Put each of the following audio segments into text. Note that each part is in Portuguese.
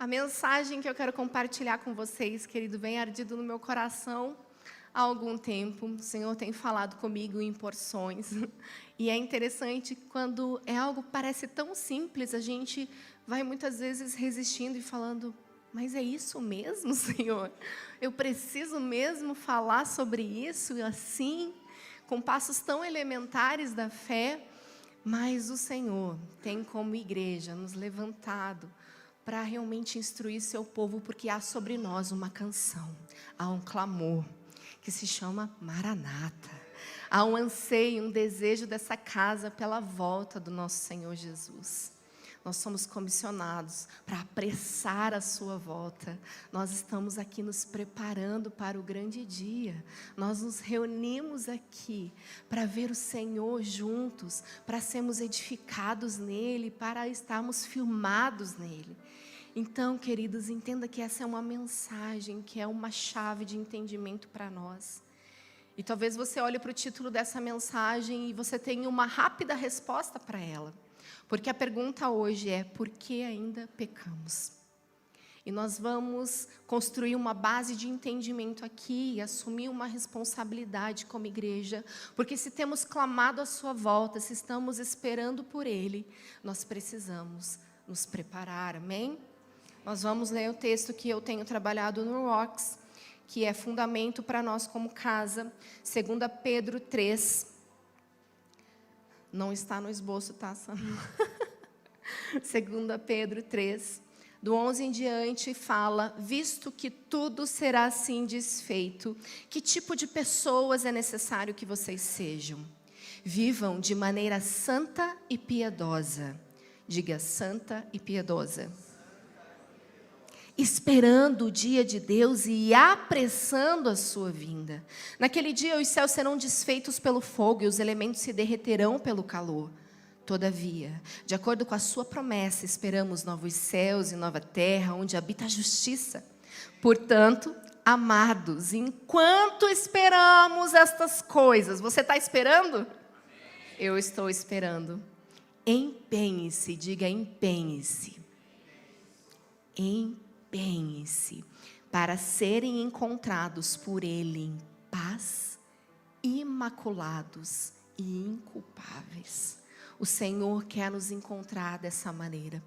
A mensagem que eu quero compartilhar com vocês, querido, vem ardido no meu coração há algum tempo. O Senhor tem falado comigo em porções. E é interessante quando é algo que parece tão simples, a gente vai muitas vezes resistindo e falando: mas é isso mesmo, Senhor? Eu preciso mesmo falar sobre isso assim, com passos tão elementares da fé? Mas o Senhor tem como igreja nos levantado para realmente instruir seu povo, porque há sobre nós uma canção, há um clamor que se chama Maranata. Há um anseio, um desejo dessa casa pela volta do nosso Senhor Jesus. Nós somos comissionados para apressar a sua volta. Nós estamos aqui nos preparando para o grande dia. Nós nos reunimos aqui para ver o Senhor juntos, para sermos edificados nele, para estarmos firmados nele. Então, queridos, entenda que essa é uma mensagem, que é uma chave de entendimento para nós. E talvez você olhe para o título dessa mensagem e você tenha uma rápida resposta para ela. Porque a pergunta hoje é: por que ainda pecamos? E nós vamos construir uma base de entendimento aqui e assumir uma responsabilidade como igreja. Porque se temos clamado a sua volta, se estamos esperando por Ele, nós precisamos nos preparar, amém? Nós vamos ler o texto que eu tenho trabalhado no Rocks, que é fundamento para nós como casa, 2 Pedro 3. Não está no esboço, tá, Sam? 2 Pedro 3, do 11 em diante, fala: visto que tudo será assim desfeito, que tipo de pessoas é necessário que vocês sejam? Vivam de maneira santa e piedosa. Diga: santa e piedosa. Esperando o dia de Deus e apressando a sua vinda. Naquele dia os céus serão desfeitos pelo fogo e os elementos se derreterão pelo calor. Todavia, de acordo com a sua promessa, esperamos novos céus e nova terra, onde habita a justiça. Portanto, amados, enquanto esperamos estas coisas, você está esperando? Eu estou esperando. Empenhe-se, diga empenhe-se. Empenhe-se para serem encontrados por Ele em paz, imaculados e inculpáveis. O Senhor quer nos encontrar dessa maneira.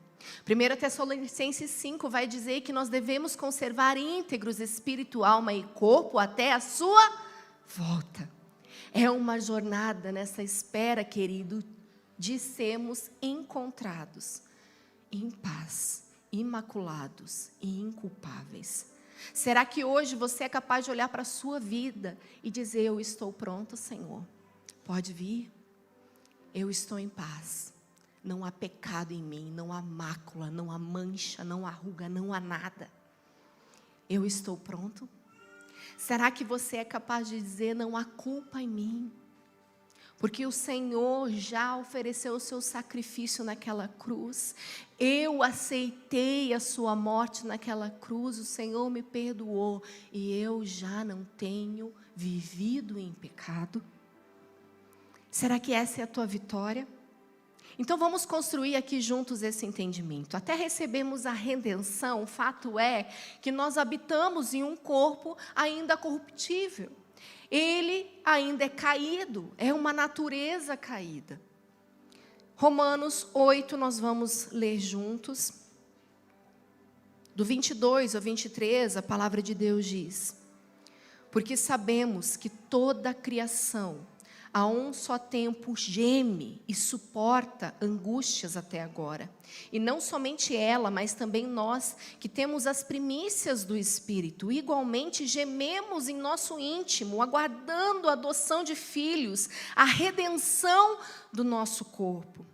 1 Tessalonicenses 5 vai dizer que nós devemos conservar íntegros espírito, alma e corpo até a sua volta. É uma jornada nessa espera, querido, de sermos encontrados em paz, imaculados e inculpáveis. Será que hoje você é capaz de olhar para a sua vida e dizer: eu estou pronto, Senhor, pode vir, eu estou em paz, não há pecado em mim, não há mácula, não há mancha, não há ruga, não há nada, eu estou pronto? Será que você é capaz de dizer: não há culpa em mim, porque o Senhor já ofereceu o seu sacrifício naquela cruz, eu aceitei a sua morte naquela cruz, o Senhor me perdoou e eu já não tenho vivido em pecado? Será que essa é a tua vitória? Então vamos construir aqui juntos esse entendimento. Até recebemos a redenção, o fato é que nós habitamos em um corpo ainda corruptível. Ele ainda é caído, é uma natureza caída. Romanos 8, nós vamos ler juntos. Do 22 ao 23, a palavra de Deus diz: porque sabemos que toda a criação, a um só tempo, geme e suporta angústias até agora. E não somente ela, mas também nós, que temos as primícias do Espírito, igualmente gememos em nosso íntimo, aguardando a adoção de filhos, a redenção do nosso corpo.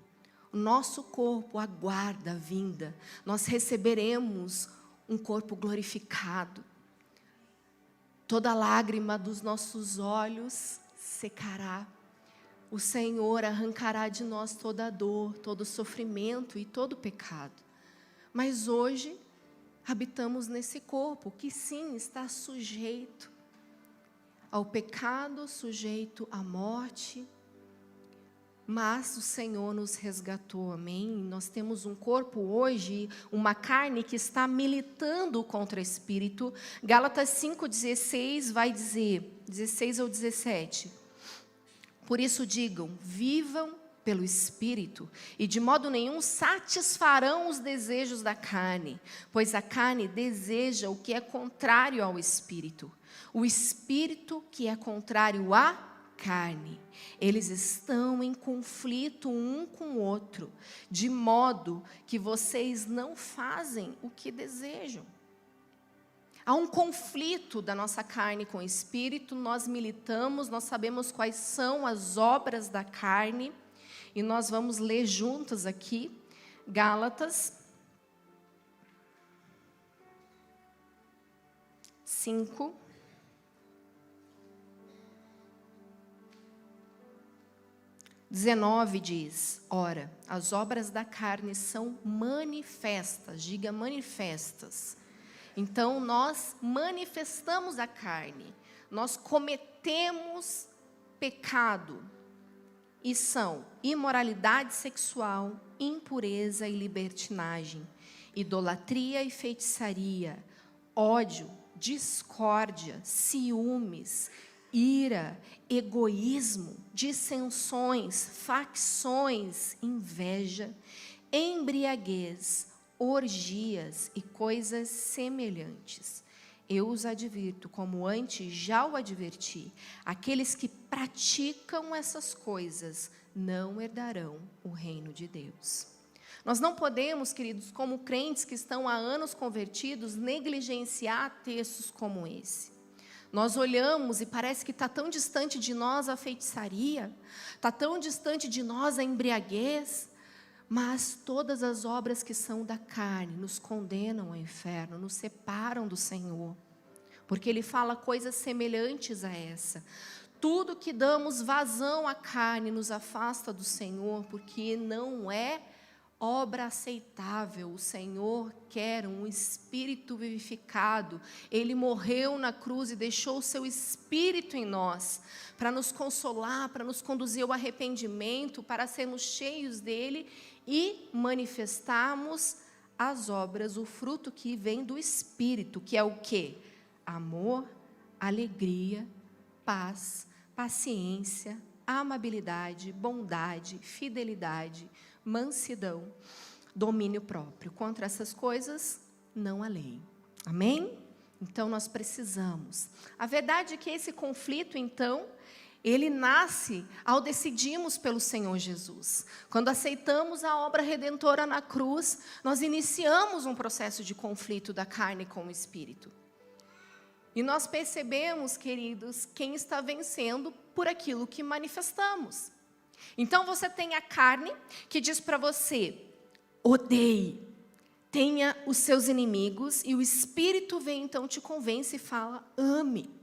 O nosso corpo aguarda a vinda. Nós receberemos um corpo glorificado. Toda lágrima dos nossos olhos secará. O Senhor arrancará de nós toda a dor, todo o sofrimento e todo o pecado. Mas hoje habitamos nesse corpo que sim está sujeito ao pecado, sujeito à morte. mas o Senhor nos resgatou, amém? Nós temos um corpo hoje, uma carne que está militando contra o Espírito. Gálatas 5,16 vai dizer, 16 ou 17. Por isso digam, vivam pelo Espírito, e de modo nenhum satisfarão os desejos da carne, pois a carne deseja o que é contrário ao Espírito, o Espírito que é contrário à carne. Eles estão em conflito um com o outro, de modo que vocês não fazem o que desejam. Há um conflito da nossa carne com o Espírito, nós militamos, nós sabemos quais são as obras da carne, e nós vamos ler juntos aqui, Gálatas 5. Diz, ora, as obras da carne são manifestas, diga manifestas. Então, nós manifestamos a carne, nós cometemos pecado, e são imoralidade sexual, impureza e libertinagem, idolatria e feitiçaria, ódio, discórdia, ciúmes, ira, egoísmo, dissensões, facções, inveja, embriaguez, orgias e coisas semelhantes. Eu os advirto, como antes já o adverti, aqueles que praticam essas coisas não herdarão o reino de Deus. Nós não podemos, queridos, como crentes que estão há anos convertidos, negligenciar textos como esse. Nós olhamos e parece que está tão distante de nós a feitiçaria, está tão distante de nós a embriaguez, mas todas as obras que são da carne nos condenam ao inferno, nos separam do Senhor, porque Ele fala coisas semelhantes a essa. Tudo que damos vazão à carne nos afasta do Senhor, porque não é obra aceitável. O Senhor quer um espírito vivificado. Ele morreu na cruz e deixou o seu espírito em nós, para nos consolar, para nos conduzir ao arrependimento, para sermos cheios dele e manifestarmos as obras, o fruto que vem do Espírito, que é o quê? Amor, alegria, paz, paciência, amabilidade, bondade, fidelidade, mansidão, domínio próprio. Contra essas coisas, não há lei. Amém? Então, nós precisamos. A verdade é que esse conflito, então, ele nasce ao decidirmos pelo Senhor Jesus. Quando aceitamos a obra redentora na cruz, nós iniciamos um processo de conflito da carne com o Espírito. E nós percebemos, queridos, quem está vencendo por aquilo que manifestamos. Então, você tem a carne que diz para você, odeie, tenha os seus inimigos, e o Espírito vem, então, te convence e fala, ame.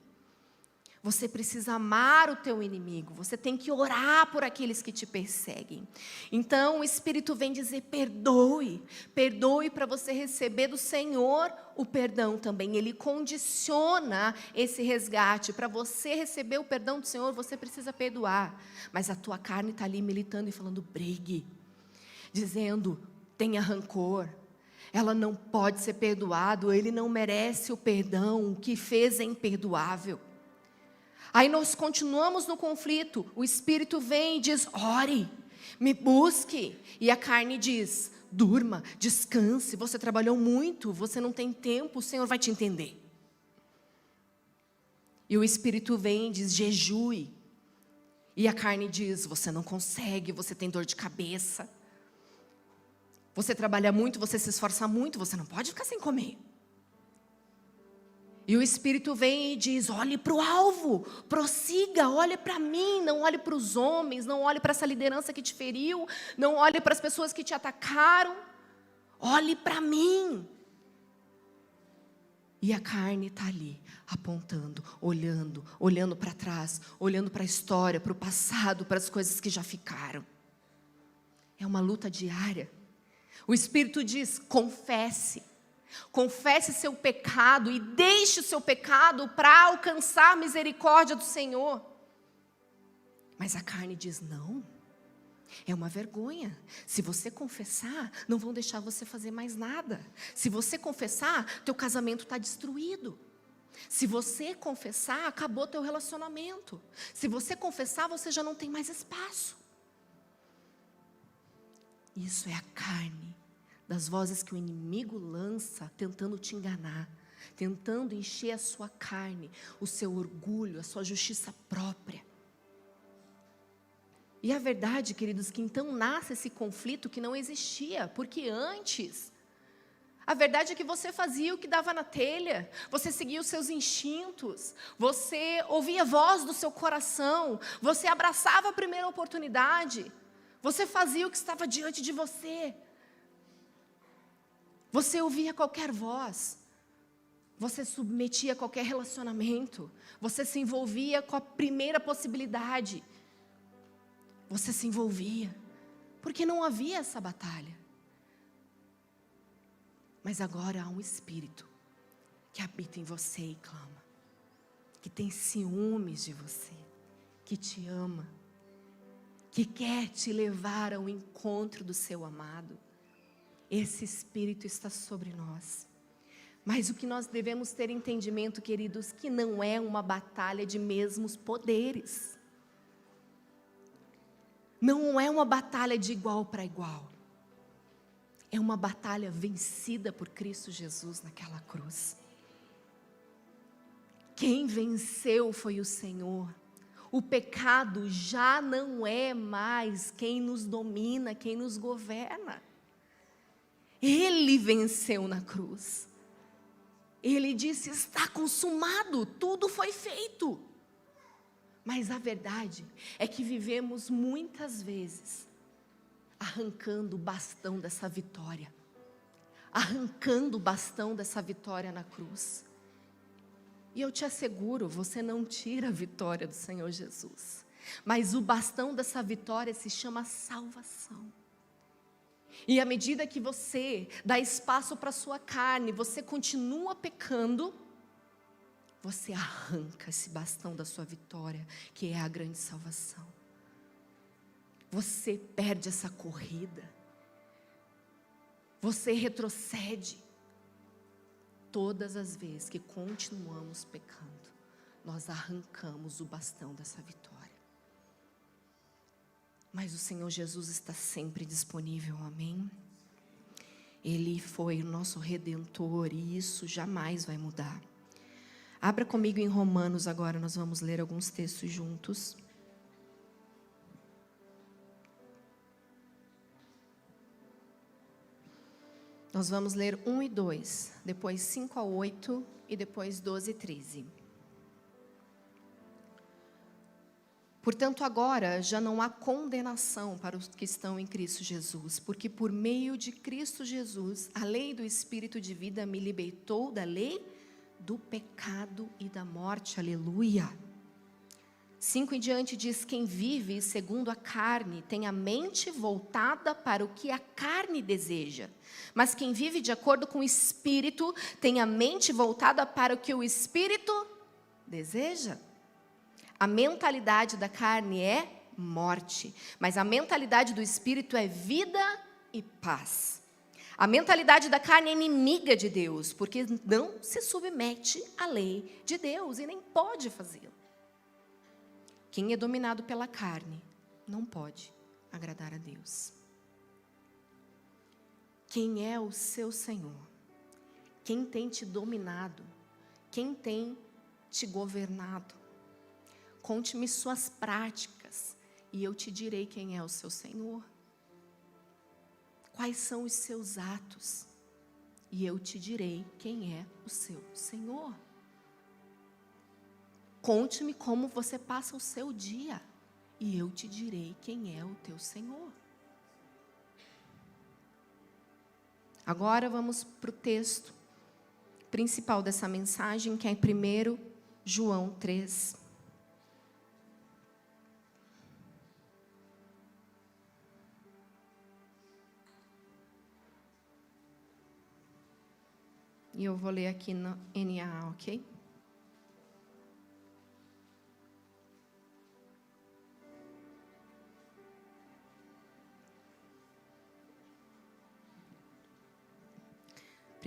Você precisa amar o teu inimigo, você tem que orar por aqueles que te perseguem. Então, o Espírito vem dizer, perdoe, perdoe para você receber do Senhor o perdão também. Ele condiciona esse resgate. Para você receber o perdão do Senhor, você precisa perdoar. Mas a tua carne está ali militando e falando, brigue, dizendo, tenha rancor. Ela não pode ser perdoada, ele não merece o perdão, o que fez é imperdoável. Aí nós continuamos no conflito, o Espírito vem e diz, ore, me busque. E a carne diz, durma, descanse, você trabalhou muito, você não tem tempo, o Senhor vai te entender. E o Espírito vem e diz, jejue. E a carne diz, você não consegue, você tem dor de cabeça. Você trabalha muito, você se esforça muito, você não pode ficar sem comer. E o Espírito vem e diz, olhe para o alvo, prossiga, olhe para mim, não olhe para os homens, não olhe para essa liderança que te feriu, não olhe para as pessoas que te atacaram, olhe para mim. E a carne está ali, apontando, olhando para trás, olhando para a história, para o passado, para as coisas que já ficaram. É uma luta diária. O Espírito diz, confesse seu pecado e deixe o seu pecado para alcançar a misericórdia do Senhor. Mas a carne diz, não, É uma vergonha. Se você confessar, não vão deixar você fazer mais nada. Se você confessar, teu casamento está destruído. Se você confessar, acabou teu relacionamento. Se você confessar, você já não tem mais espaço. Isso é a carne das vozes que o inimigo lança, tentando te enganar, tentando encher a sua carne, o seu orgulho, a sua justiça própria. E a verdade, queridos, que então nasce esse conflito que não existia, porque antes, a verdade é que você fazia o que dava na telha, você seguia os seus instintos, você ouvia a voz do seu coração, você abraçava a primeira oportunidade, você fazia o que estava diante de você, você ouvia qualquer voz, você submetia a qualquer relacionamento, você se envolvia com a primeira possibilidade. Você se envolvia, porque não havia essa batalha. Mas agora há um espírito que habita em você e clama, que tem ciúmes de você, que te ama, que quer te levar ao encontro do seu amado. Esse espírito está sobre nós. Mas o que nós devemos ter entendimento, queridos, que não é uma batalha de mesmos poderes. Não é uma batalha de igual para igual. É uma batalha vencida por Cristo Jesus naquela cruz. Quem venceu foi o Senhor. O pecado já não é mais quem nos domina, quem nos governa. Ele venceu na cruz. Ele disse: está consumado, tudo foi feito. Mas a verdade é que vivemos muitas vezes arrancando o bastão dessa vitória. Arrancando o bastão dessa vitória na cruz. E eu te asseguro, você não tira a vitória do Senhor Jesus. Mas o bastão dessa vitória se chama salvação. E à medida que você dá espaço para a sua carne, você continua pecando, você arranca esse bastão da sua vitória, que é a grande salvação. Você perde essa corrida. Você retrocede. Todas as vezes que continuamos pecando, nós arrancamos o bastão dessa vitória. Mas o Senhor Jesus está sempre disponível, amém? Ele foi o nosso Redentor e isso jamais vai mudar. Abra comigo em Romanos agora, nós vamos ler alguns textos juntos. Nós vamos ler 1 e 2, depois 5 a 8 e depois 12 e 13. Portanto, agora já não há condenação para os que estão em Cristo Jesus, porque por meio de Cristo Jesus, a lei do Espírito de vida me libertou da lei do pecado e da morte. Aleluia. 5 em diante diz: quem vive segundo a carne tem a mente voltada para o que a carne deseja, mas quem vive de acordo com o Espírito tem a mente voltada para o que o Espírito deseja. A mentalidade da carne é morte, mas a mentalidade do Espírito é vida e paz. A mentalidade da carne é inimiga de Deus, porque não se submete à lei de Deus e nem pode fazê-lo. Quem é dominado pela carne não pode agradar a Deus. Quem é o seu Senhor? Quem tem te dominado? Quem tem te governado? Conte-me suas práticas e eu te direi quem é o seu Senhor. Quais são os seus atos e eu te direi quem é o seu Senhor. Conte-me como você passa o seu dia e eu te direi quem é o teu Senhor. Agora vamos para o texto principal dessa mensagem, que é em 1 João 3. E eu vou ler aqui no NAA, ok?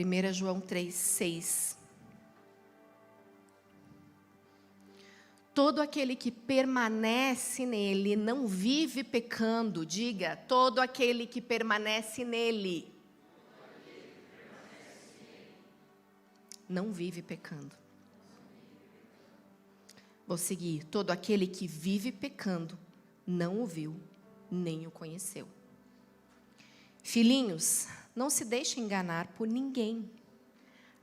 1 João 3:6. Todo aquele que permanece nele não vive pecando. Diga, todo aquele que permanece nele não vive pecando. Vou seguir. Todo aquele que vive pecando não o viu, nem o conheceu. Filhinhos, não se deixe enganar por ninguém.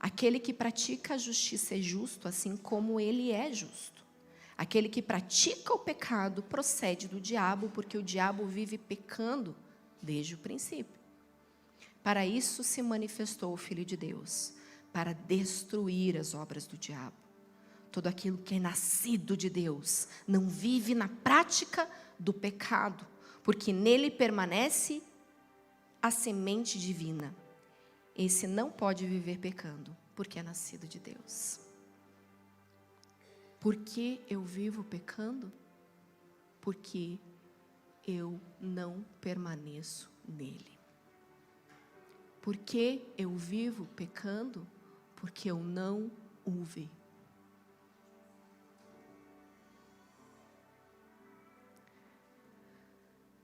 Aquele que pratica a justiça é justo, assim como ele é justo. Aquele que pratica o pecado procede do diabo, porque o diabo vive pecando desde o princípio. Para isso se manifestou o Filho de Deus, para destruir as obras do diabo. Todo aquilo que é nascido de Deus não vive na prática do pecado, porque nele permanece a semente divina. Esse não pode viver pecando, porque é nascido de Deus. Por que eu vivo pecando? Porque eu não permaneço nele. Por que eu vivo pecando? Porque eu não o vi.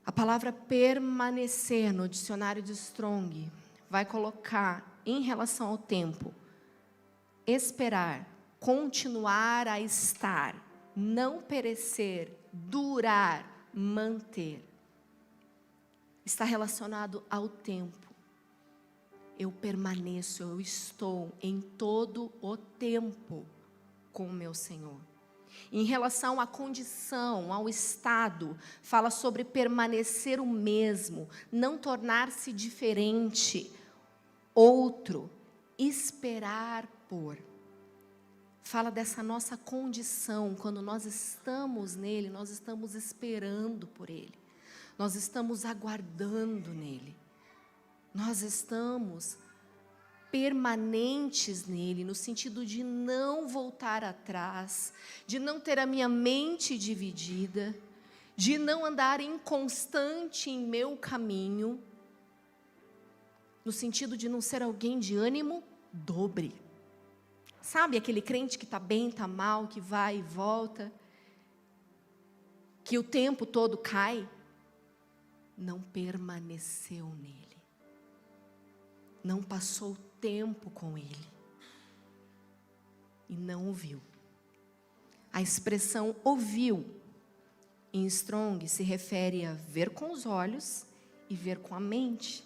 A palavra permanecer no dicionário de Strong vai colocar em relação ao tempo: esperar, continuar a estar, não perecer, durar, manter. Está relacionado ao tempo. Eu permaneço, eu estou em todo o tempo com o meu Senhor. Em relação à condição, ao estado, fala sobre permanecer o mesmo, não tornar-se diferente, outro, esperar por. Fala dessa nossa condição, quando nós estamos nele, nós estamos esperando por ele, nós estamos aguardando nele, nós estamos permanentes nele, no sentido de não voltar atrás, de não ter a minha mente dividida, de não andar inconstante em meu caminho, no sentido de não ser alguém de ânimo dobre. Sabe aquele crente que está bem, está mal, que vai e volta, que o tempo todo cai? Não permaneceu nele. Não passou tempo com ele. E não ouviu. A expressão ouviu, em Strong, se refere a ver com os olhos e ver com a mente.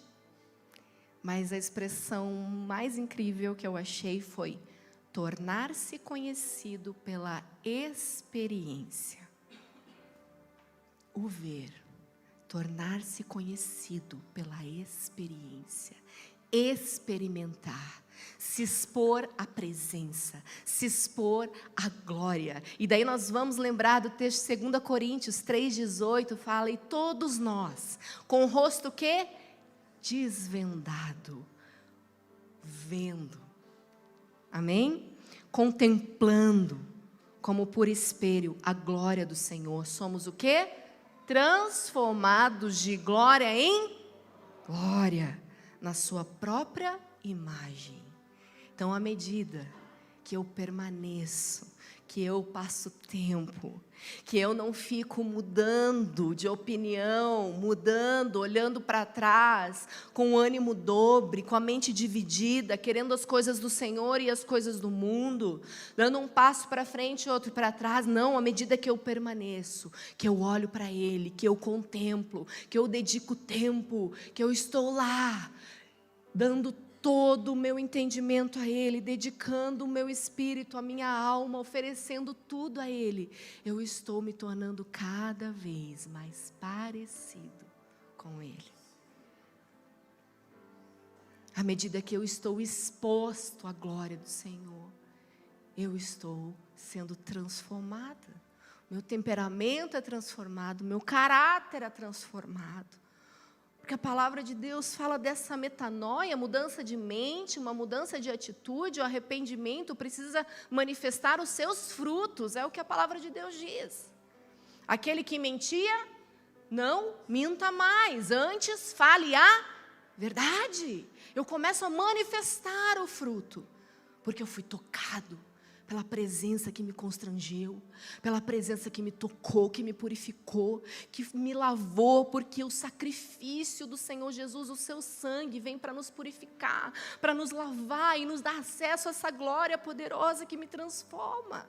Mas a expressão mais incrível que eu achei foi tornar-se conhecido pela experiência. O ver, tornar-se conhecido pela experiência, experimentar, se expor à presença, se expor à glória. E daí nós vamos lembrar do texto de 2 Coríntios 3,18, fala: e todos nós, com o rosto que? Desvendado, vendo. Amém? Contemplando, como por espelho, a glória do Senhor. Somos o quê? Transformados de glória em glória, na sua própria imagem. Então, à medida que eu permaneço, que eu passo tempo, que eu não fico mudando de opinião, olhando para trás, com o ânimo dobre, com a mente dividida, querendo as coisas do Senhor e as coisas do mundo, dando um passo para frente e outro para trás. Não, à medida que eu permaneço, que eu olho para Ele, que eu contemplo, que eu dedico tempo, que eu estou lá, dando todo o meu entendimento a Ele, dedicando o meu espírito, a minha alma, oferecendo tudo a Ele, eu estou me tornando cada vez mais parecido com Ele. À medida que eu estou exposto à glória do Senhor, eu estou sendo transformada. Meu temperamento é transformado, meu caráter é transformado. Porque a palavra de Deus fala dessa metanoia, mudança de mente, uma mudança de atitude, o arrependimento precisa manifestar os seus frutos, é o que a palavra de Deus diz. Aquele que mentia, não minta mais, antes fale a Verdade. Eu começo a manifestar o fruto, porque eu fui tocado pela presença que me constrangeu, pela presença que me tocou, que me purificou, que me lavou, porque o sacrifício do Senhor Jesus, o seu sangue, vem para nos purificar, para nos lavar e nos dar acesso a essa glória poderosa que me transforma.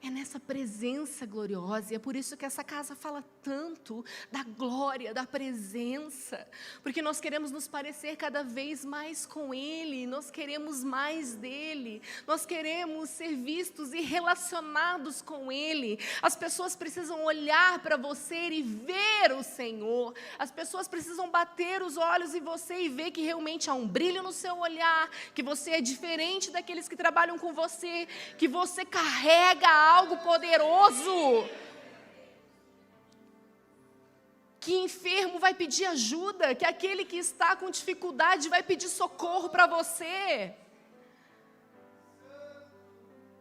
É nessa presença gloriosa, e é por isso que essa casa fala tanto da glória, da presença, porque nós queremos nos parecer cada vez mais com Ele, nós queremos mais dEle, nós queremos ser vistos e relacionados com Ele. As pessoas precisam olhar para você e ver o Senhor, as pessoas precisam bater os olhos em você e ver que realmente há um brilho no seu olhar, que você é diferente daqueles que trabalham com você, que você carrega algo poderoso, que enfermo vai pedir ajuda, que aquele que está com dificuldade vai pedir socorro para você.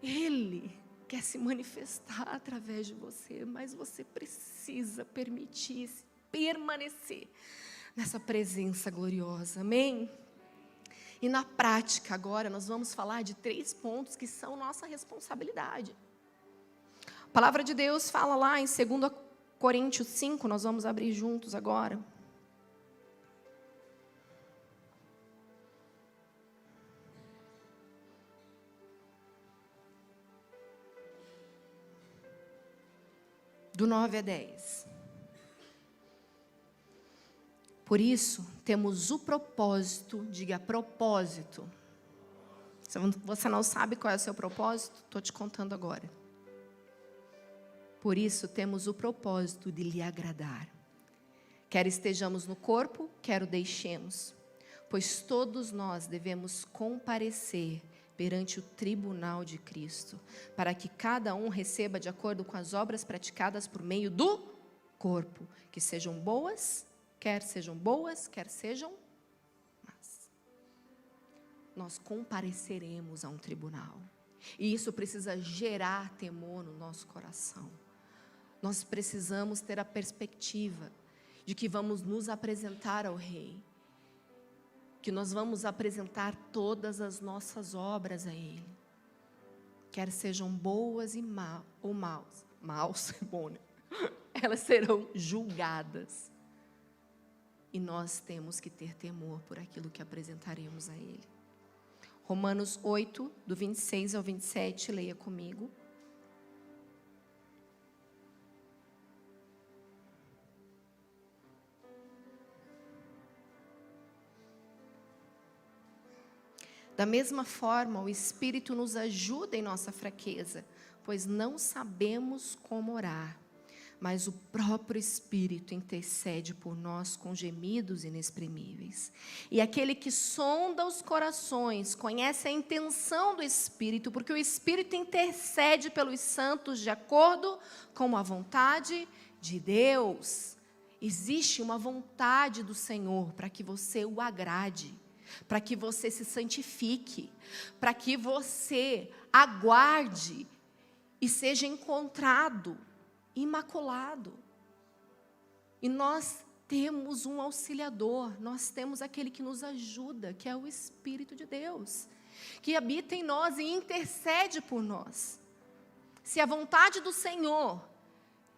Ele quer se manifestar através de você, mas você precisa permitir-se permanecer nessa presença gloriosa, amém? E na prática agora nós vamos falar de 3 pontos que são nossa responsabilidade. A palavra de Deus fala lá em 2 Coríntios 5, nós vamos abrir juntos agora. Do 9 a 10. Por isso, temos o propósito, diga propósito. Se você não sabe qual é o seu propósito, estou te contando agora. Por isso, temos o propósito de lhe agradar. Quer estejamos no corpo, quer o deixemos. Pois todos nós devemos comparecer perante o tribunal de Cristo, para que cada um receba de acordo com as obras praticadas por meio do corpo, que sejam boas, quer sejam más. Nós compareceremos a um tribunal, e isso precisa gerar temor no nosso coração. Nós precisamos ter a perspectiva de que vamos nos apresentar ao Rei, que nós vamos apresentar todas as nossas obras a Ele, quer sejam boas ou maus é bom, né? Elas serão julgadas, e nós temos que ter temor por aquilo que apresentaremos a Ele. Romanos 8, do 26 ao 27, leia comigo. Da mesma forma, o Espírito nos ajuda em nossa fraqueza, pois não sabemos como orar, mas o próprio Espírito intercede por nós com gemidos inexprimíveis. E aquele que sonda os corações conhece a intenção do Espírito, porque o Espírito intercede pelos santos de acordo com a vontade de Deus. Existe uma vontade do Senhor para que você o agrade, para que você se santifique, para que você aguarde e seja encontrado imaculado. E nós temos um auxiliador, nós temos aquele que nos ajuda, que é o Espírito de Deus, que habita em nós e intercede por nós. Se a vontade do Senhor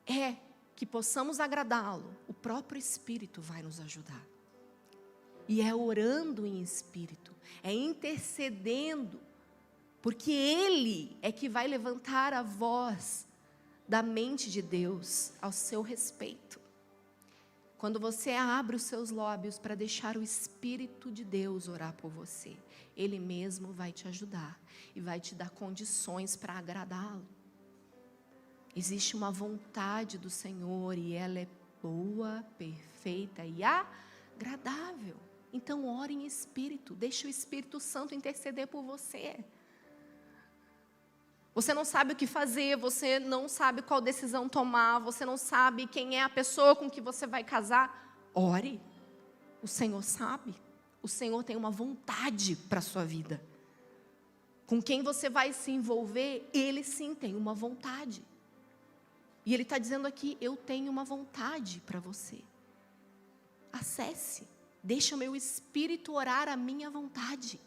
é que possamos agradá-lo, o próprio Espírito vai nos ajudar. E é orando em espírito, é intercedendo, porque Ele é que vai levantar a voz da mente de Deus ao seu respeito. Quando você abre os seus lábios para deixar o Espírito de Deus orar por você, Ele mesmo vai te ajudar e vai te dar condições para agradá-lo. Existe uma vontade do Senhor e ela é boa, perfeita e agradável. Então ore em espírito, deixe o Espírito Santo interceder por você. Você não sabe o que fazer, você não sabe qual decisão tomar, você não sabe quem é a pessoa com que você vai casar. Ore, o Senhor sabe, o Senhor tem uma vontade para a sua vida. Com quem você vai se envolver, Ele sim tem uma vontade. E Ele está dizendo aqui, eu tenho uma vontade para você. acesse. Deixa o meu espírito orar a minha vontade.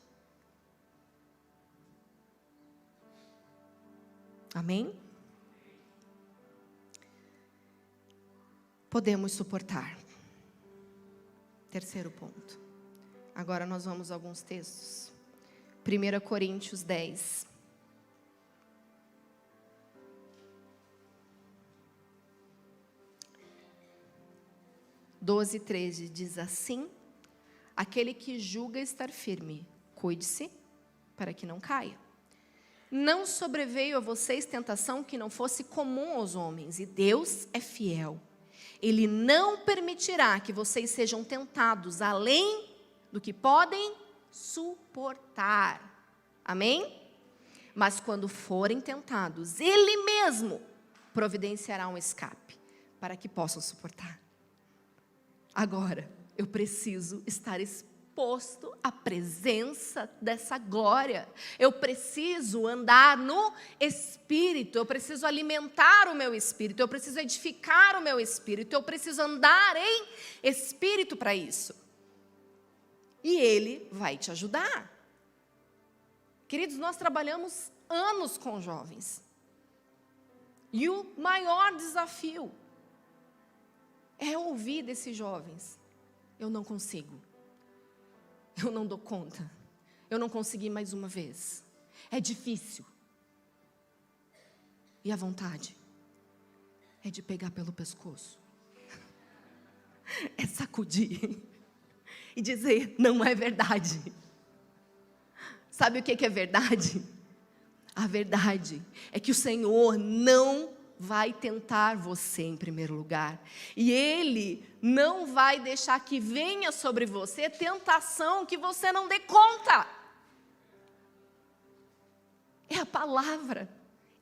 Amém? Podemos suportar. Terceiro ponto. Agora nós vamos a alguns textos. 1 Coríntios 10. 12, 13 diz assim: aquele que julga estar firme, cuide-se para que não caia. Não sobreveio a vocês tentação que não fosse comum aos homens, e Deus é fiel. Ele não permitirá que vocês sejam tentados além do que podem suportar. Amém? Mas quando forem tentados, Ele mesmo providenciará um escape para que possam suportar. Agora, eu preciso estar exposto à presença dessa glória. Eu preciso andar no Espírito. Eu preciso alimentar o meu Espírito. Eu preciso edificar o meu Espírito. Eu preciso andar em Espírito para isso. E Ele vai te ajudar. Queridos, nós trabalhamos anos com jovens. E o maior desafio é ouvir desses jovens: eu não consigo, eu não dou conta, eu não consegui mais uma vez, é difícil. E a vontade é de pegar pelo pescoço, é sacudir e dizer: não é verdade. Sabe o que é verdade? A verdade é que o Senhor não vai tentar você em primeiro lugar. E Ele não vai deixar que venha sobre você tentação que você não dê conta. É a palavra.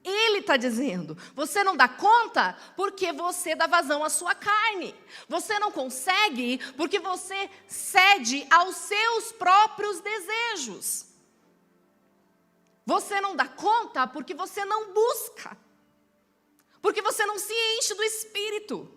Ele está dizendo: você não dá conta porque você dá vazão à sua carne. Você não consegue porque você cede aos seus próprios desejos. Você não dá conta porque você não busca. Porque você não se enche do Espírito.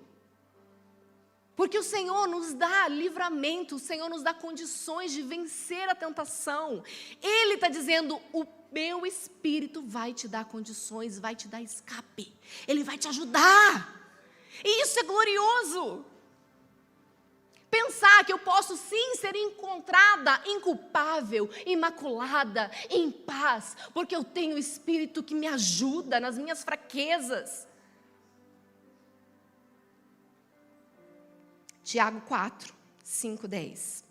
Porque o Senhor nos dá livramento, o Senhor nos dá condições de vencer a tentação. Ele está dizendo: o meu Espírito vai te dar condições, vai te dar escape. Ele vai te ajudar. E isso é glorioso. Pensar que eu posso sim ser encontrada inculpável, imaculada, em paz, porque eu tenho o Espírito que me ajuda nas minhas fraquezas. Tiago 4, 5, 10.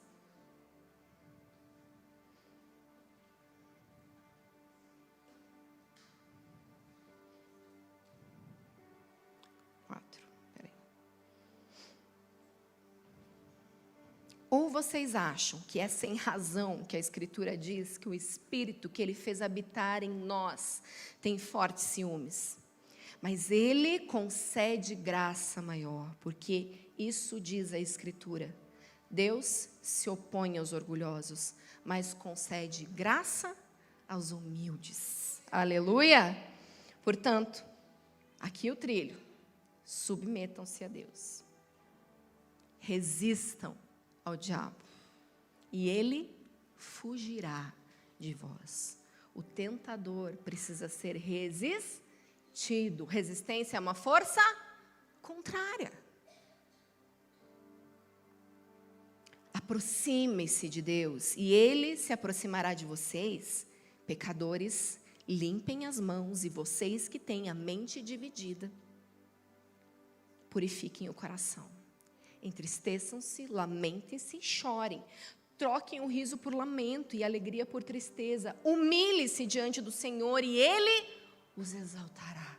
Ou vocês acham que é sem razão que a Escritura diz que o Espírito que Ele fez habitar em nós tem fortes ciúmes? Mas Ele concede graça maior, porque isso diz a Escritura: Deus se opõe aos orgulhosos, mas concede graça aos humildes. Aleluia! Portanto, aqui o trilho: submetam-se a Deus, resistam ao diabo, e ele fugirá de vós. O tentador precisa ser resistido. Resistência é uma força contrária. Aproxime-se de Deus, e Ele se aproximará de vocês. Pecadores, limpem as mãos, e vocês que têm a mente dividida, purifiquem o coração. Entristeçam-se, lamentem-se e chorem. Troquem o riso por lamento e a alegria por tristeza. Humilhe-se diante do Senhor e Ele os exaltará.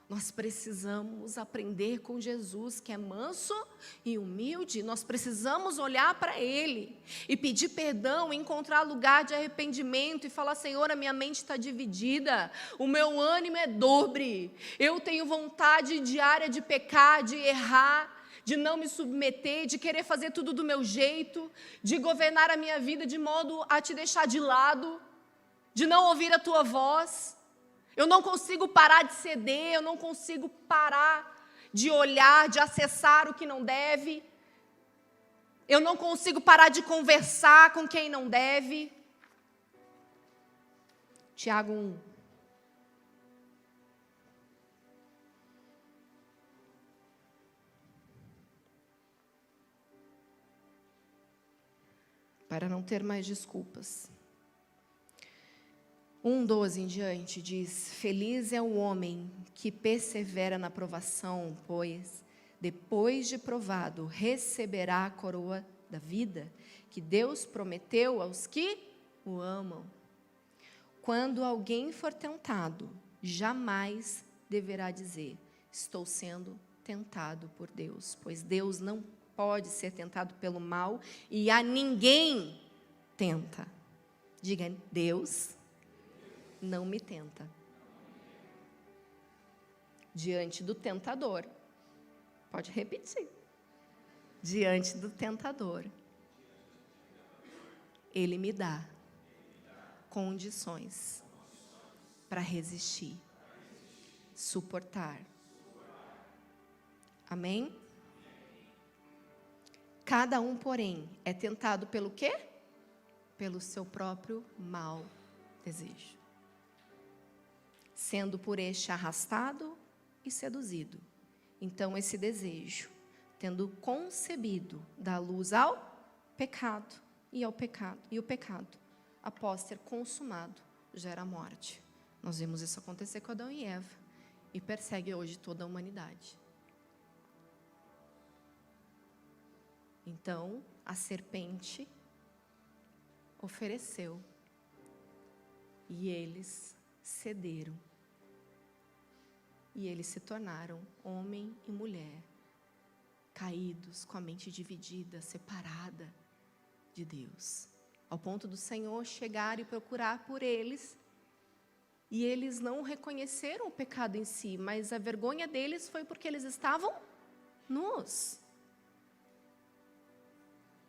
Nós precisamos aprender com Jesus, que é manso e humilde. Nós precisamos olhar para Ele e pedir perdão, encontrar lugar de arrependimento e falar: Senhor, a minha mente está dividida, o meu ânimo é dobre, eu tenho vontade diária de pecar, de errar, de não me submeter, de querer fazer tudo do meu jeito, de governar a minha vida de modo a te deixar de lado, de não ouvir a tua voz. Eu não consigo parar de ceder, eu não consigo parar de olhar, de acessar o que não deve. Eu não consigo parar de conversar com quem não deve. Tiago 1. Para não ter mais desculpas. 1:12 em diante diz: Feliz é o homem que persevera na provação, pois, depois de provado, receberá a coroa da vida, que Deus prometeu aos que o amam. Quando alguém for tentado, jamais deverá dizer: estou sendo tentado por Deus, pois Deus não pode ser tentado pelo mal e a ninguém tenta. Diga: Deus não me tenta. Diante do tentador, pode repetir. Diante do tentador, Ele me dá condições para resistir, suportar. Amém? Cada um, porém, é tentado pelo quê? Pelo seu próprio mau desejo, sendo por este arrastado e seduzido. Então, esse desejo, tendo concebido, dá luz ao pecado, e o pecado, após ter consumado, gera a morte. Nós vimos isso acontecer com Adão e Eva, e persegue hoje toda a humanidade. Então, a serpente ofereceu, e eles cederam. E eles se tornaram homem e mulher, caídos, com a mente dividida, separada de Deus. Ao ponto do Senhor chegar e procurar por eles, e eles não reconheceram o pecado em si, mas a vergonha deles foi porque eles estavam nus.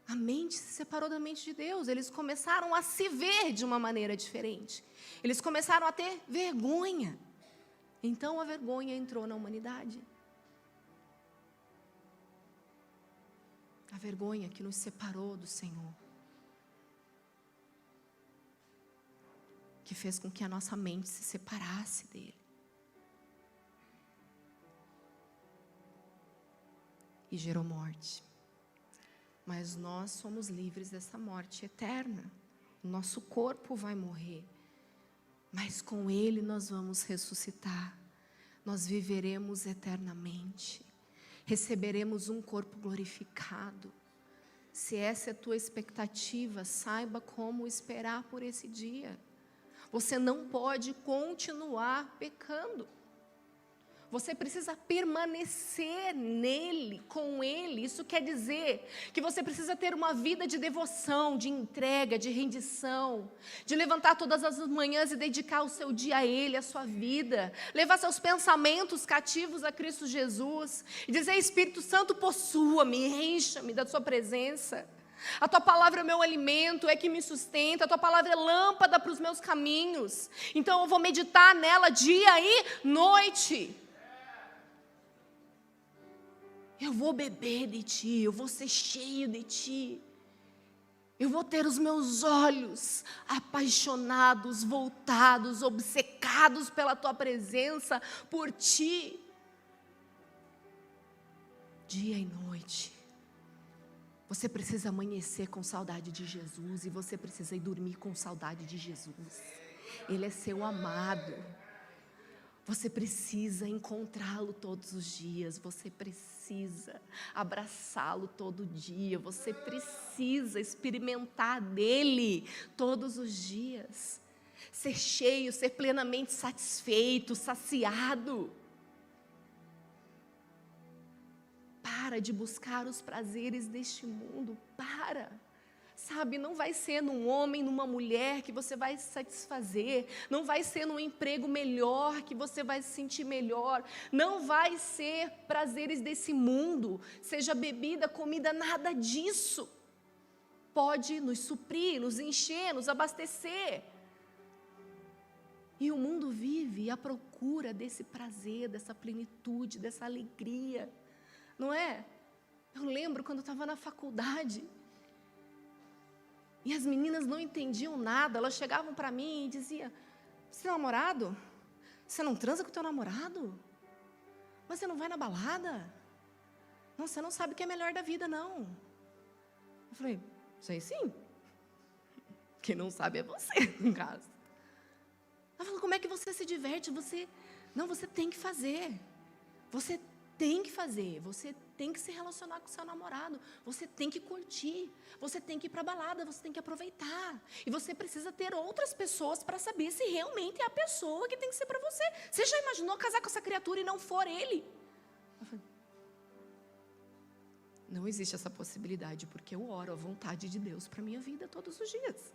A mente se separou da mente de Deus, eles começaram a se ver de uma maneira diferente. Eles começaram a ter vergonha. Então a vergonha entrou na humanidade. A vergonha que nos separou do Senhor. Que fez com que a nossa mente se separasse dele. E gerou morte. Mas nós somos livres dessa morte eterna. O nosso corpo vai morrer. Mas com Ele nós vamos ressuscitar. Nós viveremos eternamente. Receberemos um corpo glorificado. Se essa é a tua expectativa, saiba como esperar por esse dia. Você não pode continuar pecando. Você precisa permanecer nele, com ele. Isso quer dizer que você precisa ter uma vida de devoção, de entrega, de rendição, de levantar todas as manhãs e dedicar o seu dia a ele, a sua vida, levar seus pensamentos cativos a Cristo Jesus e dizer: Espírito Santo, possua-me, encha-me da sua presença. A tua palavra é meu alimento, é que me sustenta. A tua palavra é lâmpada para os meus caminhos. Então eu vou meditar nela dia e noite. Eu vou beber de ti, eu vou ser cheio de ti. Eu vou ter os meus olhos apaixonados, voltados, obcecados pela tua presença, por ti. Dia e noite. Você precisa amanhecer com saudade de Jesus e você precisa ir dormir com saudade de Jesus. Ele é seu amado. Você precisa encontrá-lo todos os dias, você precisa abraçá-lo todo dia, você precisa experimentar dele todos os dias, ser cheio, ser plenamente satisfeito, saciado. Para de buscar os prazeres deste mundo, para. Sabe, não vai ser num homem, numa mulher que você vai se satisfazer, não vai ser num emprego melhor que você vai se sentir melhor, não vai ser prazeres desse mundo, seja bebida, comida, nada disso pode nos suprir, nos encher, nos abastecer. E o mundo vive à procura desse prazer, dessa plenitude, dessa alegria, não é? Eu lembro quando eu estava na faculdade, e as meninas não entendiam nada, elas chegavam para mim e diziam: você tem namorado? Você não transa com o teu namorado? Mas você não vai na balada? Não, você não sabe o que é melhor da vida, não. Eu falei: sei sim. Quem não sabe é você, no caso. Ela falou: como é que você se diverte? Não, você tem que fazer. Você tem que fazer. Você tem que se relacionar com o seu namorado. Você tem que curtir. Você tem que ir para a balada. Você tem que aproveitar. E você precisa ter outras pessoas para saber se realmente é a pessoa que tem que ser para você. Você já imaginou casar com essa criatura e não for ele? Eu falei: não existe essa possibilidade, porque eu oro a vontade de Deus para a minha vida todos os dias.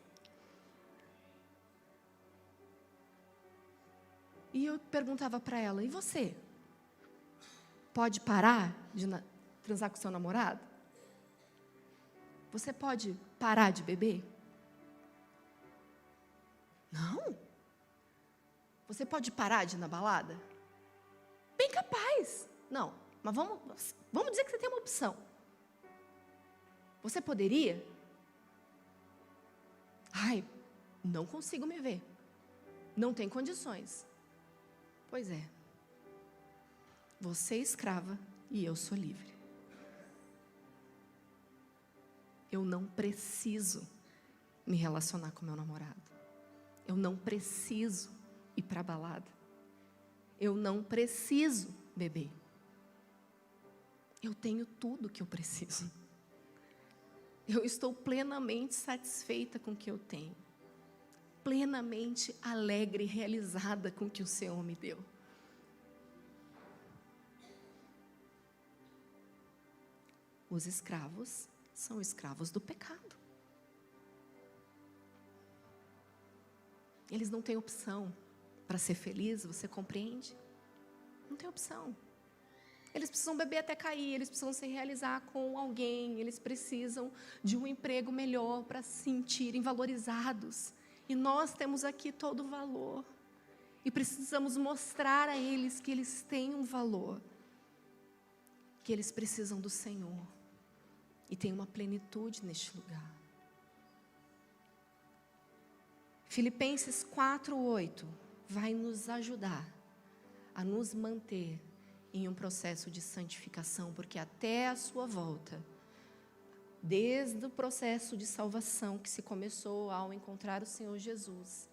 E eu perguntava para ela: e você? Pode parar de transar com seu namorado? Você pode parar de beber? Não. Você pode parar de ir na balada? Bem capaz. Não, mas vamos dizer que você tem uma opção. Você poderia? Ai, não consigo me ver. Não tem condições. Pois é. Você é escrava e eu sou livre. Eu não preciso me relacionar com meu namorado. Eu não preciso ir para a balada. Eu não preciso beber. Eu tenho tudo o que eu preciso. Eu estou plenamente satisfeita com o que eu tenho. Plenamente alegre e realizada com o que o Senhor me deu. Os escravos são escravos do pecado. Eles não têm opção para ser felizes, você compreende? Não tem opção. Eles precisam beber até cair, eles precisam se realizar com alguém, eles precisam de um emprego melhor para se sentirem valorizados. E nós temos aqui todo o valor. E precisamos mostrar a eles que eles têm um valor. Que eles precisam do Senhor. E tem uma plenitude neste lugar. Filipenses 4:8 vai nos ajudar a nos manter em um processo de santificação, porque até a sua volta, desde o processo de salvação que se começou ao encontrar o Senhor Jesus,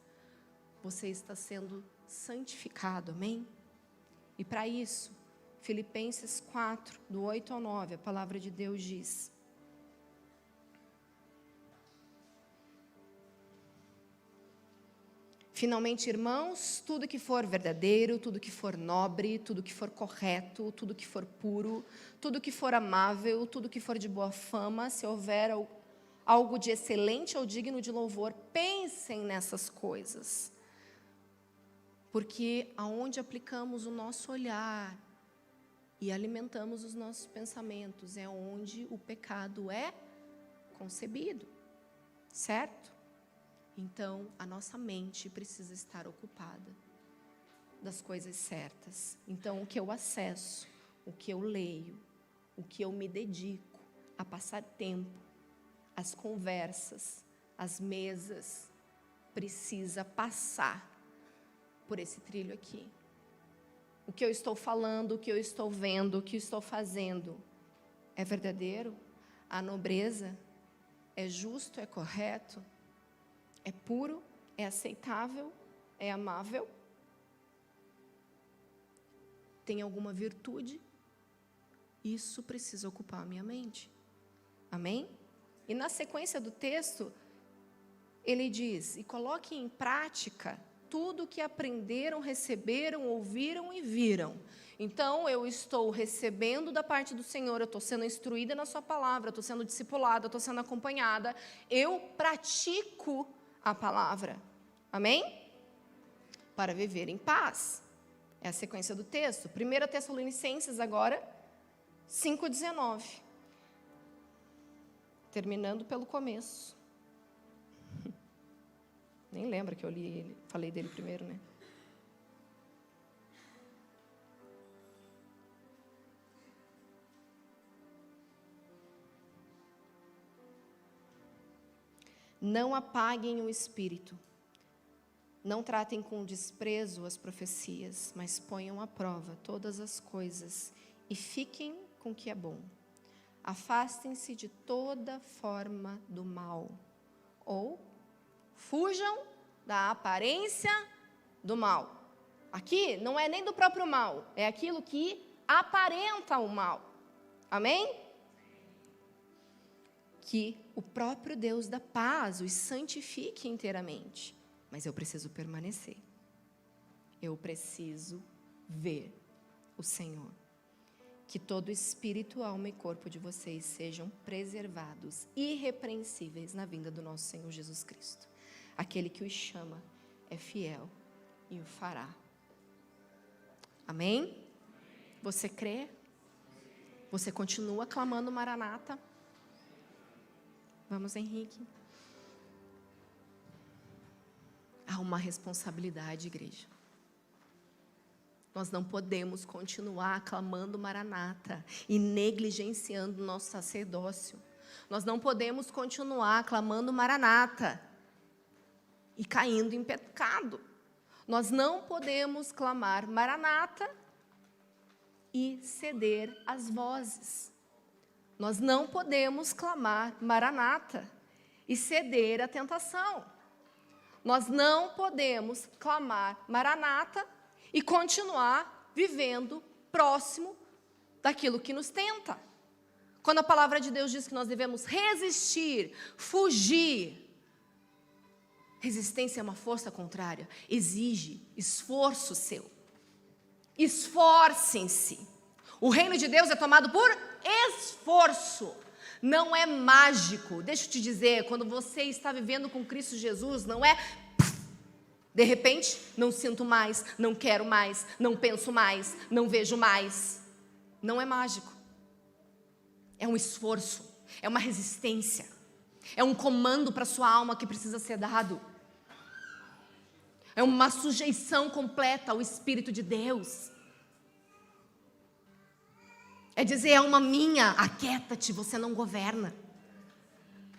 você está sendo santificado, amém? E para isso, Filipenses 4, do 8 ao 9, a palavra de Deus diz: finalmente, irmãos, tudo que for verdadeiro, tudo que for nobre, tudo que for correto, tudo que for puro, tudo que for amável, tudo que for de boa fama, se houver algo de excelente ou digno de louvor, pensem nessas coisas. Porque aonde aplicamos o nosso olhar e alimentamos os nossos pensamentos é onde o pecado é concebido, certo? Então, a nossa mente precisa estar ocupada das coisas certas. Então, o que eu acesso, o que eu leio, o que eu me dedico a passar tempo, as conversas, as mesas, precisa passar por esse trilho aqui. O que eu estou falando, o que eu estou vendo, o que eu estou fazendo, é verdadeiro? A nobreza é justo, é correto? É puro? É aceitável? É amável? Tem alguma virtude? Isso precisa ocupar a minha mente. Amém? E na sequência do texto, ele diz: e coloquem em prática tudo o que aprenderam, receberam, ouviram e viram. Então, eu estou recebendo da parte do Senhor, eu estou sendo instruída na sua palavra, eu estou sendo discipulada, eu estou sendo acompanhada, eu pratico a palavra, amém? Para viver em paz. É a sequência do texto. 1 Tessalonicenses agora, 5:19. Terminando pelo começo. Nem lembra que eu li ele, falei dele primeiro, né? Não apaguem o espírito. Não tratem com desprezo as profecias, mas ponham à prova todas as coisas e fiquem com o que é bom. Afastem-se de toda forma do mal, ou fujam da aparência do mal. Aqui não é nem do próprio mal, é aquilo que aparenta o mal. Amém? Que o próprio Deus da paz os santifique inteiramente. Mas eu preciso permanecer. Eu preciso ver o Senhor. Que todo espírito, alma e corpo de vocês sejam preservados, irrepreensíveis na vinda do nosso Senhor Jesus Cristo. Aquele que os chama é fiel e o fará. Amém? Você crê? Você continua clamando Maranata? Vamos, Henrique. Há uma responsabilidade, igreja. Nós não podemos continuar clamando Maranata e negligenciando o nosso sacerdócio. Nós não podemos continuar clamando Maranata e caindo em pecado. Nós não podemos clamar Maranata e ceder às vozes. Nós não podemos clamar Maranata e ceder à tentação. Nós não podemos clamar Maranata e continuar vivendo próximo daquilo que nos tenta. Quando a palavra de Deus diz que nós devemos resistir, fugir, resistência é uma força contrária, exige esforço seu. Esforcem-se. O reino de Deus é tomado por esforço. Não é mágico. Deixa eu te dizer, quando você está vivendo com Cristo Jesus, não é de repente, não sinto mais, não quero mais, não penso mais, não vejo mais. Não é mágico. É um esforço, é uma resistência, é um comando para a sua alma que precisa ser dado. É uma sujeição completa ao Espírito de Deus. É dizer, alma minha, aquieta-te, você não governa.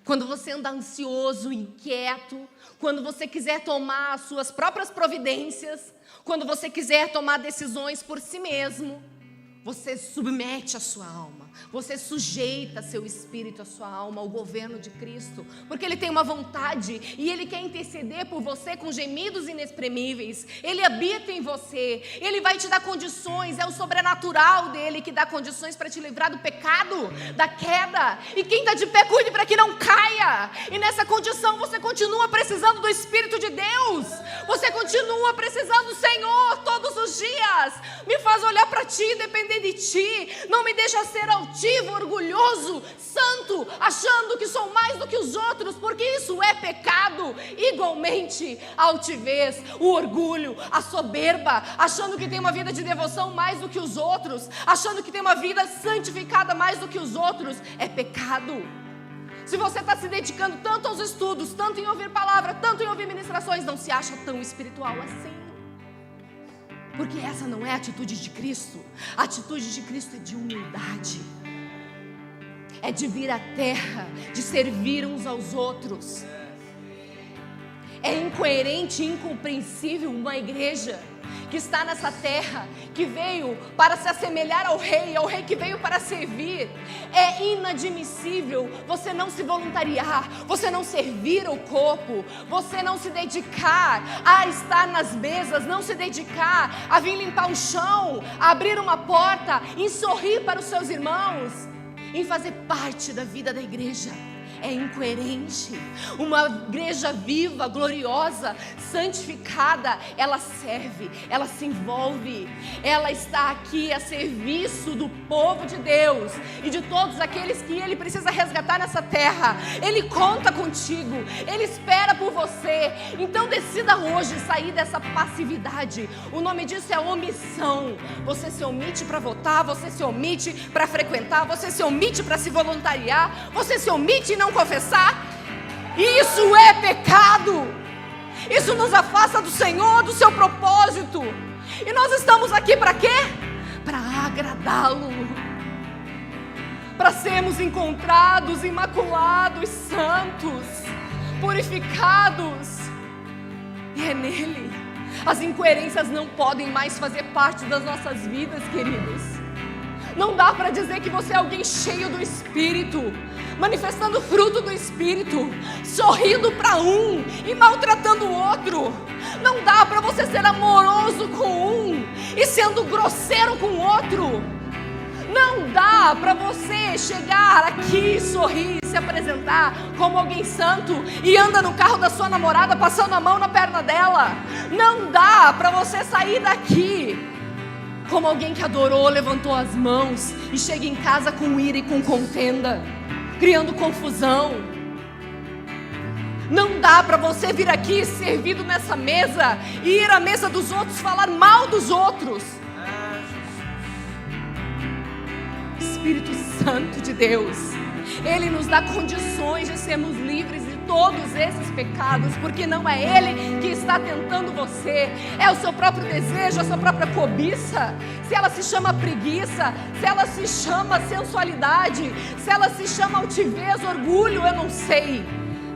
Quando você anda ansioso, inquieto, quando você quiser tomar as suas próprias providências, quando você quiser tomar decisões por si mesmo, você submete a sua alma, você sujeita seu espírito, a sua alma ao governo de Cristo, porque Ele tem uma vontade e Ele quer interceder por você com gemidos inexprimíveis. Ele habita em você, Ele vai te dar condições, é o sobrenatural dEle que dá condições para te livrar do pecado, da queda, e quem está de pé cuide para que não caia, e nessa condição você continua precisando do Espírito de Deus, você continua precisando do Senhor todos os dias. Me faz olhar para Ti, depender de Ti, não me deixa ser altivo, orgulhoso, santo, achando que sou mais do que os outros, porque isso é pecado. Igualmente, a altivez, o orgulho, a soberba, achando que tem uma vida de devoção mais do que os outros, achando que tem uma vida santificada mais do que os outros, é pecado. Se você está se dedicando tanto aos estudos, tanto em ouvir palavra, tanto em ouvir ministrações, não se acha tão espiritual assim. Porque essa não é a atitude de Cristo. A atitude de Cristo é de humildade. É de vir à terra, de servir uns aos outros. É incoerente e incompreensível uma igreja que está nessa terra, que veio para se assemelhar ao rei que veio para servir. É inadmissível você não se voluntariar, você não servir ao corpo, você não se dedicar a estar nas mesas, não se dedicar a vir limpar o chão, a abrir uma porta, em sorrir para os seus irmãos, em fazer parte da vida da igreja. É incoerente. Uma igreja viva, gloriosa, santificada, ela serve, ela se envolve, ela está aqui a serviço do povo de Deus e de todos aqueles que Ele precisa resgatar nessa terra. Ele conta contigo, Ele espera por você. Então decida hoje sair dessa passividade. O nome disso é omissão. Você se omite para votar, você se omite para frequentar, você se omite para se voluntariar, você se omite e não confessar. Isso é pecado. Isso nos afasta do Senhor, do seu propósito. E nós estamos aqui para quê? Para agradá-lo, para sermos encontrados imaculados, santos, purificados. E é nele. As incoerências não podem mais fazer parte das nossas vidas, queridos. Não dá para dizer que você é alguém cheio do Espírito, manifestando fruto do Espírito, sorrindo para um e maltratando o outro. Não dá para você ser amoroso com um e sendo grosseiro com o outro. Não dá para você chegar aqui, sorrir, se apresentar como alguém santo e anda no carro da sua namorada passando a mão na perna dela. Não dá para você sair daqui como alguém que adorou, levantou as mãos e chega em casa com ira e com contenda, criando confusão. Não dá para você vir aqui servido nessa mesa e ir à mesa dos outros falar mal dos outros. Espírito Santo de Deus, Ele nos dá condições de sermos livres de todos esses pecados, porque não é Ele que está tentando você, é o seu próprio desejo, a sua própria cobiça. Se ela se chama preguiça, se ela se chama sensualidade, se ela se chama altivez, orgulho, eu não sei,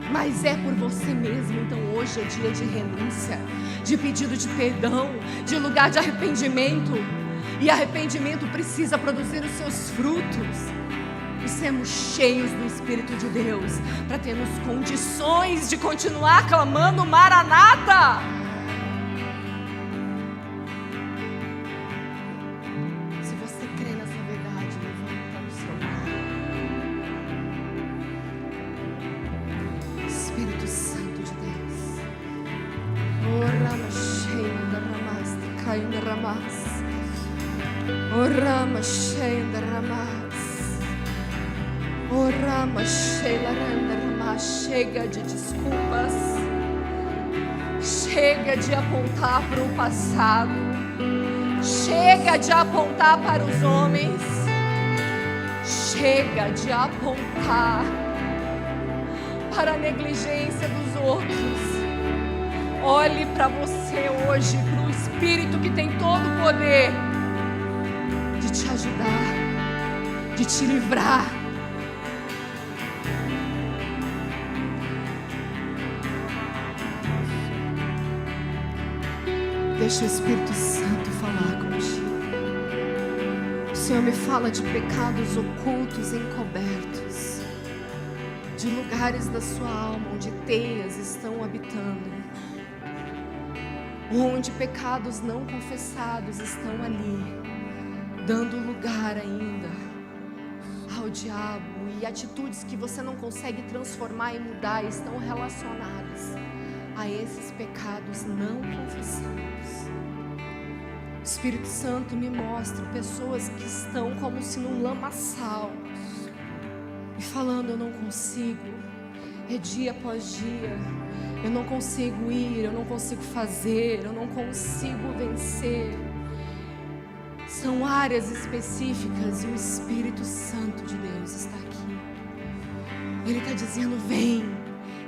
mas é por você mesmo. Então hoje é dia de renúncia, de pedido de perdão, de lugar de arrependimento. E arrependimento precisa produzir os seus frutos. E sermos cheios do Espírito de Deus, para termos condições de continuar clamando Maranata. Se você crê nessa verdade, levanta o seu mão. Espírito Santo de Deus. Orama cheia da ramas, caindo ramas. Orama cheia da ramas. Orama cheia da ramas. Chega de desculpas. Chega de apontar para o passado. Chega de apontar para os homens. Chega de apontar para a negligência dos outros. Olhe para você hoje, para o Espírito que tem todo o poder de te ajudar, de te livrar. Deixa o Espírito Santo falar contigo. O Senhor me fala de pecados ocultos e encobertos, de lugares da sua alma onde teias estão habitando, onde pecados não confessados estão ali, dando lugar ainda ao diabo, e atitudes que você não consegue transformar e mudar estão relacionadas a esses pecados não confessados. O Espírito Santo me mostra pessoas que estão como se num lamaçal e falando: eu não consigo, é dia após dia, eu não consigo ir, eu não consigo fazer, eu não consigo vencer. São áreas específicas e o Espírito Santo de Deus está aqui. Ele está dizendo: vem,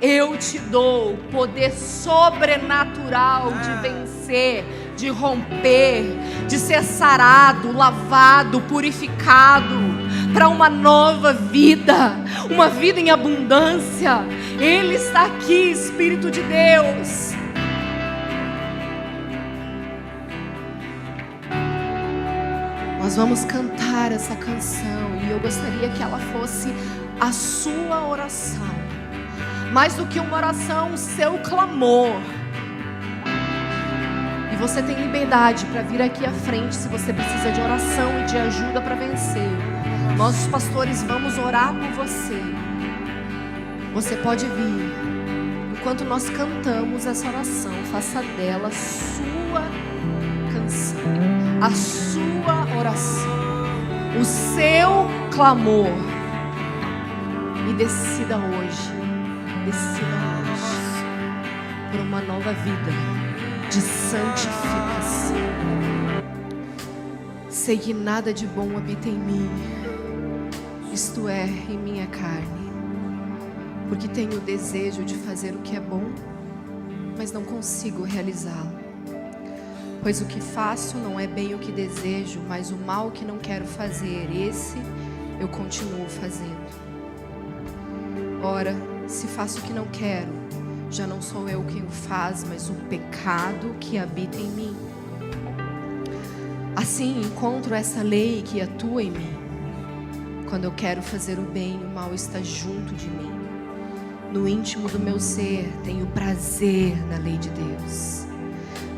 eu te dou o poder sobrenatural de vencer, de romper, de ser sarado, lavado, purificado para uma nova vida, uma vida em abundância. Ele está aqui, Espírito de Deus. Nós vamos cantar essa canção e eu gostaria que ela fosse a sua oração. Mais do que uma oração, o seu clamor. E você tem liberdade para vir aqui à frente se você precisa de oração e de ajuda para vencer. Nós, os pastores, vamos orar por você. Você pode vir. Enquanto nós cantamos essa oração, faça dela a sua canção, a sua oração, o seu clamor. E decida hoje por uma nova vida de santificação. Sei que nada de bom habita em mim, isto é, em minha carne, porque tenho o desejo de fazer o que é bom, mas não consigo realizá-lo. Pois o que faço não é bem o que desejo, mas o mal que não quero fazer, esse eu continuo fazendo. Ora, Se faço o que não quero, já não sou eu quem o faz, mas o pecado que habita em mim. Assim encontro essa lei que atua em mim. Quando eu quero fazer o bem, o mal está junto de mim. No íntimo do meu ser, tenho prazer na lei de Deus.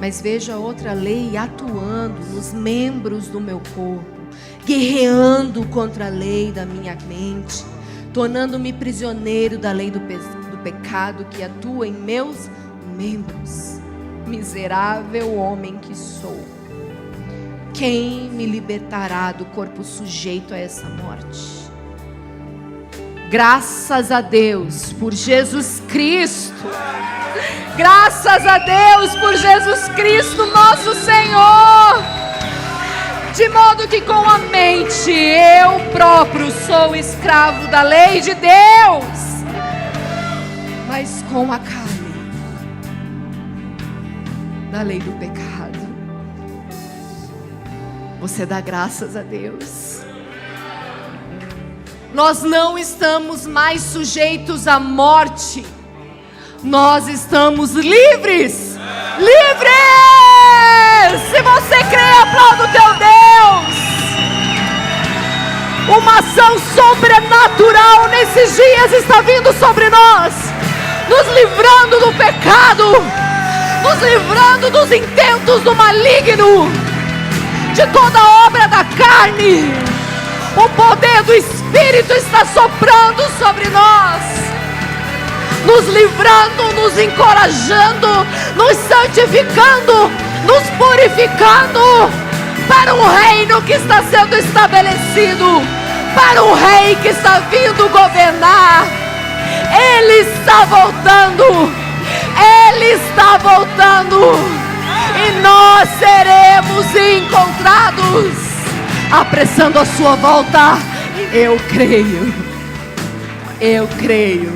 Mas vejo a outra lei atuando nos membros do meu corpo, guerreando contra a lei da minha mente, tornando-me prisioneiro da lei do pecado que atua em meus membros. Miserável homem que sou. Quem me libertará do corpo sujeito a essa morte? Graças a Deus por Jesus Cristo. Graças a Deus por Jesus Cristo, nosso Senhor. De modo que com a mente eu próprio sou escravo da lei de Deus, mas com a carne, da lei do pecado. Você dá graças a Deus. Nós não estamos mais sujeitos à morte. Nós estamos livres. Livres! Se você crê, aplauda o teu Deus. Uma ação sobrenatural nesses dias está vindo sobre nós, nos livrando do pecado, nos livrando dos intentos do maligno, de toda obra da carne. O poder do Espírito está soprando sobre nós, nos livrando, nos encorajando, nos santificando, nos purificando para um reino que está sendo estabelecido, para um rei que está vindo governar. Ele está voltando, Ele está voltando, e nós seremos encontrados apressando a sua volta. Eu creio,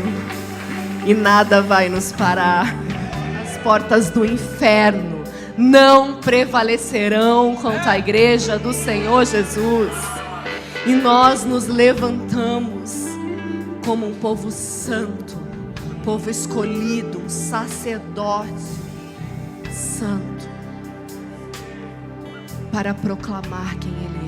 e nada vai nos parar. As portas do inferno não prevalecerão contra a igreja do Senhor Jesus. E nós nos levantamos como um povo santo, povo escolhido, um sacerdote santo, para proclamar quem Ele